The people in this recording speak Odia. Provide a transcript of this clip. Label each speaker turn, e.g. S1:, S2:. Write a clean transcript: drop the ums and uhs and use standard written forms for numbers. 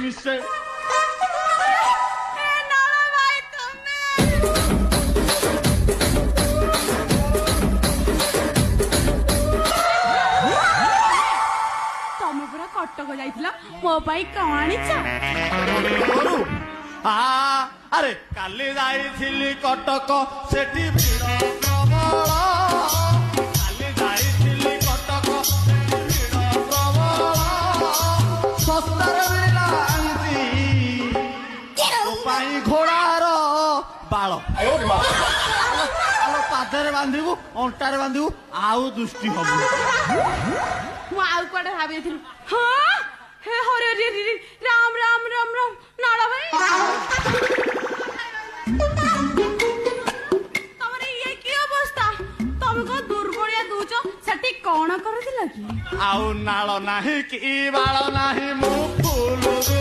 S1: ନିଶ୍ଚୟ।
S2: ତମେ ପୁରା କଟକ ଯାଇଥିଲ ମୋ ପାଇଁ କଣ ଆଣିଛ?
S1: ଆରେ କାଲି ଯାଇଥିଲି କଟକ ସେଠି ଭିଡ଼ ପ୍ରବଳ। କାଲି ଯାଇଥିଲି କଟକ ସେଠି ଭିଡ଼ ପ୍ରବଳ। ଶସ୍ତାରେ ମିଳିଲା ଆଣିଛି ମୋ ପାଇଁ ଘୋଡ଼ାର ବାଳ। ପାଦରେ ବାନ୍ଧିବୁ ଅଣ୍ଟାରେ ବାନ୍ଧିବୁ ଆଉ ଦୃଷ୍ଟି ହବୁ।
S2: ମୁଁ ଆଉ କୁଆଡେ ଭାବି ଦେଇଥିଲି। ହଁ ହେ ହରେ ରାମ ରାମ ରାମ ରାମ ନାଳ ଭାଇ ତମର ଇଏ କି ଅବସ୍ଥା? ତମେ କଣ ଦୁର୍ବଳିଆ ଦଉଛ? ସେଠି କଣ କରୁଥିଲ କି?
S1: ଆଉ ନାଳ ନାହିଁ କି ବାଳ ନାହିଁ ମୁଁ ଫୁଲ